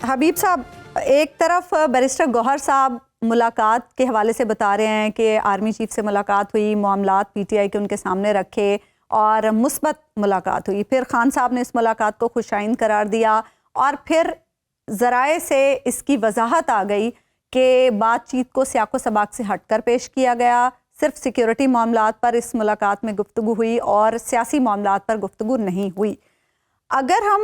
حبیب صاحب، ایک طرف بیرسٹر گوہر صاحب ملاقات کے حوالے سے بتا رہے ہیں کہ آرمی چیف سے ملاقات ہوئی، معاملات پی ٹی آئی کے ان کے سامنے رکھے اور مثبت ملاقات ہوئی. پھر خان صاحب نے اس ملاقات کو خوش آئند قرار دیا اور پھر ذرائع سے اس کی وضاحت آ گئی کہ بات چیت کو سیاق و سباق سے ہٹ کر پیش کیا گیا. صرف سیکیورٹی معاملات پر اس ملاقات میں گفتگو ہوئی اور سیاسی معاملات پر گفتگو نہیں ہوئی. اگر ہم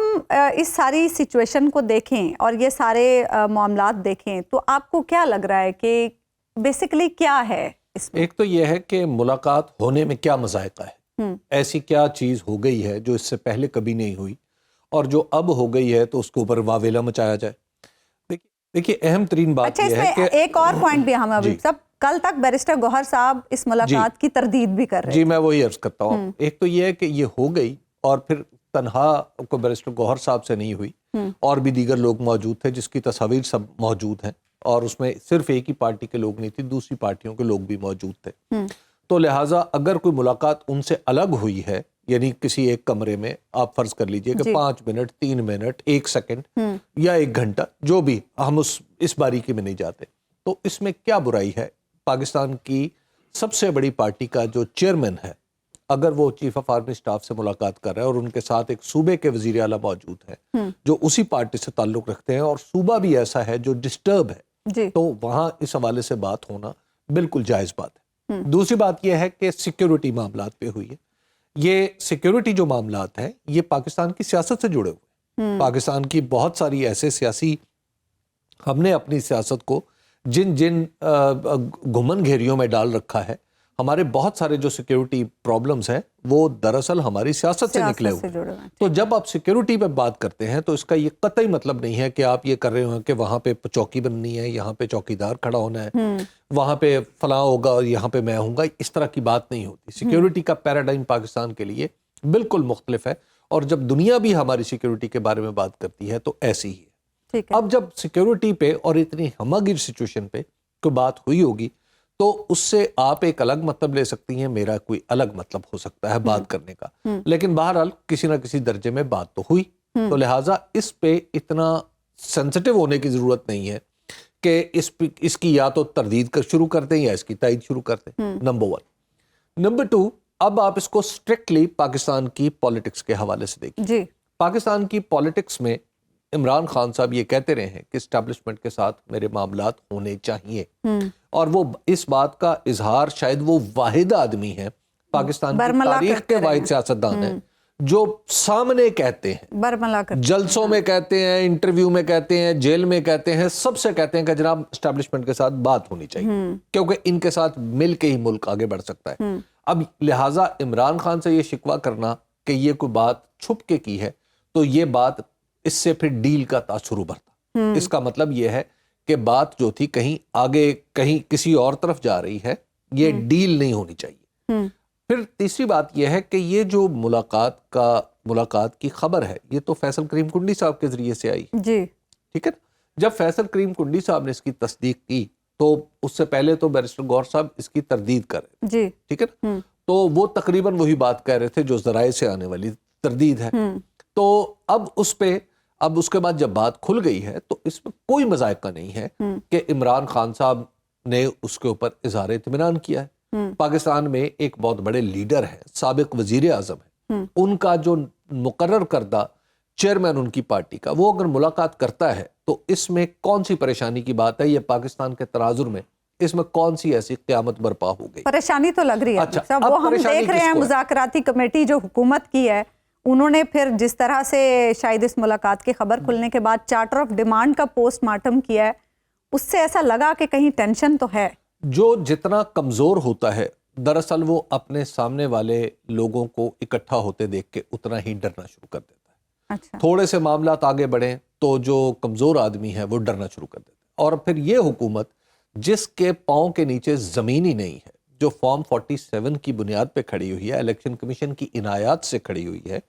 اس ساری سچویشن کو دیکھیں اور یہ سارے معاملات دیکھیں تو آپ کو کیا لگ رہا ہے کہ بیسیکلی کیا ہے اس میں؟ ایک تو یہ ہے کہ ملاقات ہونے میں کیا مذائقہ ہے، ایسی کیا چیز ہو گئی ہے جو اس سے پہلے کبھی نہیں ہوئی، اور جو اب ہو گئی ہے تو اس کے اوپر واویلا مچایا جائے. دیکھیے اہم ترین بات یہ ہے کہ ایک اور پوائنٹ بھی ہم ابھی سب کل تک بیرسٹر گوہر صاحب اس ملاقات کی تردید بھی کر رہے جی میں وہی عرض کرتا ہوں. ایک تو یہ ہے کہ یہ ہو گئی اور پھر تنہا کو بیرسٹر گوہر صاحب سے نہیں ہوئی، اور بھی دیگر لوگ موجود تھے جس کی تصاویر سب موجود ہیں، اور اس میں صرف ایک ہی پارٹی کے لوگ نہیں تھے، دوسری پارٹیوں کے لوگ بھی موجود تھے. تو لہٰذا اگر کوئی ملاقات ان سے الگ ہوئی ہے، یعنی کسی ایک کمرے میں آپ فرض کر لیجئے کہ 5 منٹ 3 منٹ 1 سیکنڈ یا 1 گھنٹہ، جو بھی، ہم اس باریکی میں نہیں جاتے، تو اس میں کیا برائی ہے؟ پاکستان کی سب سے بڑی پارٹی کا جو چیئرمین ہے، اگر وہ چیف آف آرمی سٹاف سے ملاقات کر رہا ہے اور ان کے ساتھ ایک صوبے کے وزیر اعلیٰ موجود ہیں جو اسی پارٹی سے تعلق رکھتے ہیں، اور صوبہ بھی ایسا ہے جو ڈسٹرب ہے، تو وہاں اس حوالے سے بات ہونا بالکل جائز بات ہے. دوسری بات یہ ہے کہ سیکیورٹی معاملات پہ ہوئی ہے. یہ سیکیورٹی جو معاملات ہیں یہ پاکستان کی سیاست سے جڑے ہوئے. پاکستان کی بہت ساری ایسے سیاسی، ہم نے اپنی سیاست کو جن گھمن گھیریوں میں ڈال رکھا ہے، ہمارے بہت سارے جو سیکیورٹی پرابلمز ہیں وہ دراصل ہماری سیاست سے نکلے ہوئے. تو جب آپ سیکیورٹی پہ بات کرتے ہیں تو اس کا یہ قطعی مطلب نہیں ہے کہ آپ یہ کر رہے ہوں کہ وہاں پہ چوکی بننی ہے، یہاں پہ چوکیدار کھڑا ہونا ہے، وہاں پہ فلاں ہوگا اور یہاں پہ میں ہوں گا. اس طرح کی بات نہیں ہوتی. سیکیورٹی کا پیراڈائم پاکستان کے لیے بالکل مختلف ہے، اور جب دنیا بھی ہماری سیکیورٹی کے بارے میں بات کرتی ہے تو ایسی ہی ہے. اب جب سیکیورٹی پہ اور اتنی ہمہ گیر سچویشن پہ کوئی بات ہوئی ہوگی تو اس سے آپ ایک الگ مطلب لے سکتی ہیں، میرا کوئی الگ مطلب ہو سکتا ہے بات کرنے کا، لیکن بہرحال کسی نہ کسی درجے میں بات تو ہوئی. تو لہٰذا اس پہ اتنا سینسٹیو ہونے کی ضرورت نہیں ہے کہ اس کی یا تو تردید شروع کر دیں یا اس کی تائید شروع کر دیں. نمبر 1. نمبر 2، اب آپ اس کو اسٹرکٹلی پاکستان کی پالیٹکس کے حوالے سے دیکھیں. پاکستان کی پالیٹکس میں عمران خان صاحب یہ کہتے رہے ہیں کہ اسٹیبلشمنٹ کے ساتھ میرے معاملات ہونے چاہیے، اور وہ اس بات کا اظہار، شاید وہ واحد آدمی ہے پاکستان کی تاریخ کے واحد سیاستدان ہیں جو سامنے کہتے ہیں، جلسوں میں کہتے ہیں، انٹرویو میں کہتے ہیں، جیل میں کہتے ہیں، سب سے کہتے ہیں کہ جناب اسٹیبلشمنٹ کے ساتھ بات ہونی چاہیے کیونکہ ان کے ساتھ مل کے ہی ملک آگے بڑھ سکتا ہے. اب لہٰذا عمران خان سے یہ شکوہ کرنا کہ یہ کوئی بات چھپ کے کی ہے، تو یہ بات اس سے پھر ڈیل کا تاثر ابھرتا. اس کا مطلب یہ ہے کہ بات جو تھی کہیں آگے، کہیں کسی اور طرف جا رہی ہے، یہ ڈیل نہیں ہونی چاہیے. پھر تیسری بات یہ ہے کہ یہ جو ملاقات کی خبر ہے یہ تو فیصل کریم کنڈی صاحب کے ذریعے سے آئی. ٹھیک ہے. جب فیصل کریم کنڈی صاحب نے اس کی تصدیق کی تو اس سے پہلے تو بیرسٹر گوہر صاحب اس کی تردید کر رہے. ٹھیک ہے. تو وہ تقریباً وہی بات کہہ رہے تھے جو ذرائع سے آنے والی تردید ہے. تو اب اس کے بعد جب بات کھل گئی ہے تو اس میں کوئی مذائقہ نہیں ہے کہ عمران خان صاحب نے اس کے اوپر اظہار اطمینان کیا ہے. پاکستان میں ایک بہت بڑے لیڈر ہیں، سابق وزیر اعظم ہیں، ان کا جو مقرر کردہ چیئرمین ان کی پارٹی کا، وہ اگر ملاقات کرتا ہے تو اس میں کون سی پریشانی کی بات ہے؟ یہ پاکستان کے تناظر میں اس میں کون سی ایسی قیامت برپا ہو گئی؟ پریشانی تو لگ رہی ہے. وہ ہم دیکھ رہے ہیں مذاکراتی کمیٹی جو حکومت کی ہے، انہوں نے پھر جس طرح سے شاید اس ملاقات کی خبر کھلنے کے بعد چارٹر آف ڈیمانڈ کا پوسٹ مارٹم کیا ہے، اس سے ایسا لگا کہ کہیں ٹینشن تو ہے. جو جتنا کمزور ہوتا ہے دراصل وہ اپنے سامنے والے لوگوں کو اکٹھا ہوتے دیکھ کے اتنا ہی ڈرنا شروع کر دیتا ہے. تھوڑے سے معاملات آگے بڑھیں تو جو کمزور آدمی ہے وہ ڈرنا شروع کر دیتا ہے. اور پھر یہ حکومت جس کے پاؤں کے نیچے زمین ہی نہیں ہے، جو فارم 47 کی بنیاد پہ کھڑی ہوئی ہے، الیکشن کمیشن کی عنایات سے کھڑی ہوئی ہے،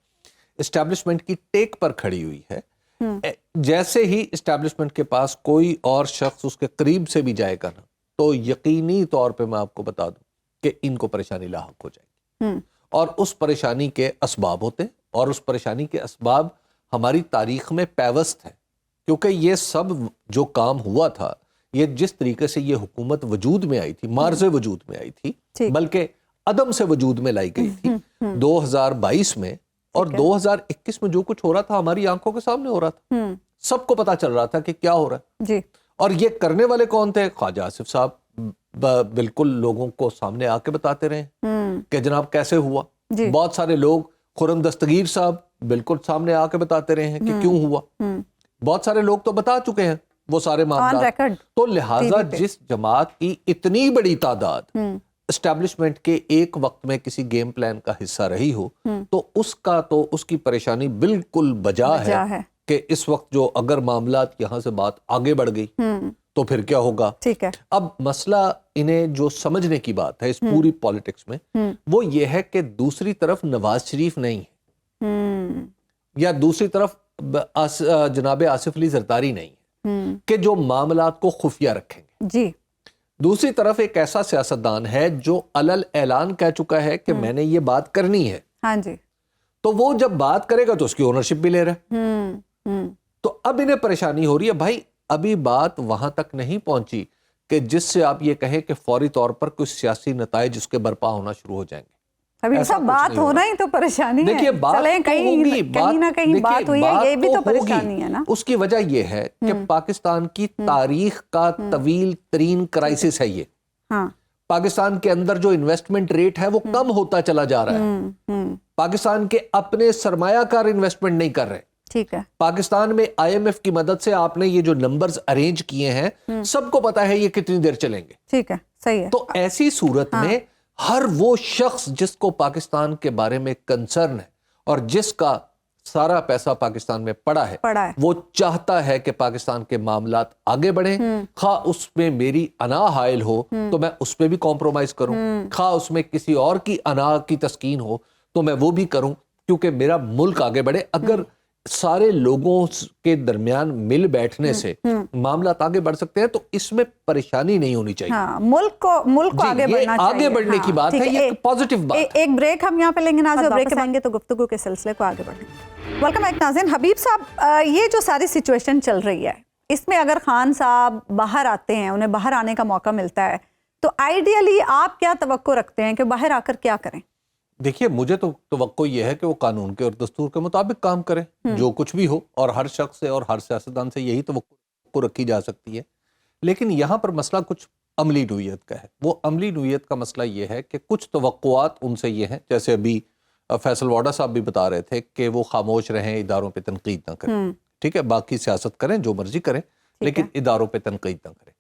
اسٹیبلشمنٹ کی ٹیک پر کھڑی ہوئی ہے، جیسے ہی اسٹیبلشمنٹ کے پاس کوئی اور شخص اس کے قریب سے بھی جائے گا نا تو یقینی طور پہ میں آپ کو بتا دوں کہ ان کو پریشانی لاحق ہو جائے گی. اور اس پریشانی کے اسباب ہوتے ہیں، اور اس پریشانی کے اسباب ہماری تاریخ میں پیوست ہیں، کیونکہ یہ سب جو کام ہوا تھا یہ جس طریقے سے یہ حکومت وجود میں آئی تھی، مارز وجود میں آئی تھی، بلکہ عدم سے وجود میں لائی گئی تھی 2022 میں، اور 2021 میں جو کچھ ہو رہا تھا ہماری آنکھوں کے سامنے ہو رہا تھا، سب کو پتا چل رہا تھا کہ کیا ہو رہا ہے جی. اور یہ کرنے والے کون تھے؟ خواجہ آصف صاحب بالکل لوگوں کو سامنے آ کے بتاتے رہے کہ جناب کیسے ہوا. بہت سارے لوگ، خرم دستگیر صاحب بالکل سامنے آ کے بتاتے رہے ہیں کہ کیوں ہوا. بہت سارے لوگ تو بتا چکے ہیں وہ سارے معاملات. تو لہٰذا جس جماعت کی اتنی بڑی تعداد اسٹیبلشمنٹ کے ایک وقت میں کسی گیم پلان کا حصہ رہی ہو، تو اس کی پریشانی بالکل بجا ہے کہ اس وقت جو اگر معاملات یہاں سے بات آگے بڑھ گئی تو پھر کیا ہوگا. ٹھیک ہے. اب مسئلہ انہیں جو سمجھنے کی بات ہے اس پوری پالیٹکس میں وہ یہ ہے کہ دوسری طرف نواز شریف نہیں ہے، یا دوسری طرف جناب آصف علی زرداری نہیں ہے کہ جو معاملات کو خفیہ رکھیں گے. جی. دوسری طرف ایک ایسا سیاستدان ہے جو علل اعلان کہہ چکا ہے کہ میں نے یہ بات کرنی ہے. ہاں جی. تو وہ جب بات کرے گا تو اس کی اونرشپ بھی لے رہا ہے. تو اب انہیں پریشانی ہو رہی ہے. بھائی ابھی بات وہاں تک نہیں پہنچی کہ جس سے آپ یہ کہیں کہ فوری طور پر کچھ سیاسی نتائج اس کے برپا ہونا شروع ہو جائیں گے. ابھی سب بات ہونا ہی تو پریشانی ہے. دیکھیے بات کہیں نہ کہیں بات ہوئی ہے، یہ بھی تو پریشانی ہے نا. اس کی وجہ یہ ہے کہ پاکستان کی تاریخ کا طویل ترین کرائسس ہے یہ. پاکستان کے اندر جو انویسٹمنٹ ریٹ ہے وہ کم ہوتا چلا جا رہا ہے. پاکستان کے اپنے سرمایہ کار انویسٹمنٹ نہیں کر رہے. ٹھیک ہے. پاکستان میں آئی ایم ایف کی مدد سے آپ نے یہ جو نمبرز ارینج کیے ہیں سب کو پتا ہے یہ کتنی دیر چلیں گے. ٹھیک ہے، صحیح ہے. تو ایسی صورت میں ہر وہ شخص جس کو پاکستان کے بارے میں کنسرن ہے اور جس کا سارا پیسہ پاکستان میں پڑا ہے وہ چاہتا ہے کہ پاکستان کے معاملات آگے بڑھیں. خواہ اس میں میری انا حائل ہو تو میں اس پہ بھی کمپرومائز کروں، خواہ اس میں کسی اور کی انا کی تسکین ہو تو میں وہ بھی کروں، کیونکہ میرا ملک آگے بڑھے. اگر سارے لوگوں کے درمیان مل بیٹھنے سے معاملات آگے بڑھ سکتے ہیں تو اس میں پریشانی نہیں ہونی چاہیے. ملک کو آگے بڑھنا چاہیے. آگے بڑھنے کی بات ہے، یہ ایک پازیٹیو بات ہے. ایک بریک ہم یہاں پہ لیں گے ناظرین، بریک کے بعد تو گفتگو کے سلسلے کو آگے بڑھیں گے. ویلکم بیک ناظرین. حبیب صاحب، یہ جو ساری سچویشن چل رہی ہے اس میں اگر خان صاحب باہر آتے ہیں، انہیں باہر آنے کا موقع ملتا ہے، تو آئیڈیلی آپ کیا توقع رکھتے ہیں کہ باہر آ کر کیا کریں؟ دیکھیے مجھے تو توقع یہ ہے کہ وہ قانون کے اور دستور کے مطابق کام کریں، جو کچھ بھی ہو، اور ہر شخص سے اور ہر سیاستدان سے یہی توقع رکھی جا سکتی ہے. لیکن یہاں پر مسئلہ کچھ عملی نوعیت کا ہے. وہ عملی نوعیت کا مسئلہ یہ ہے کہ کچھ توقعات ان سے یہ ہیں، جیسے ابھی فیصل واڈا صاحب بھی بتا رہے تھے کہ وہ خاموش رہیں، اداروں پہ تنقید نہ کریں. ٹھیک ہے، باقی سیاست کریں، جو مرضی کریں، لیکن اداروں پہ تنقید نہ کریں.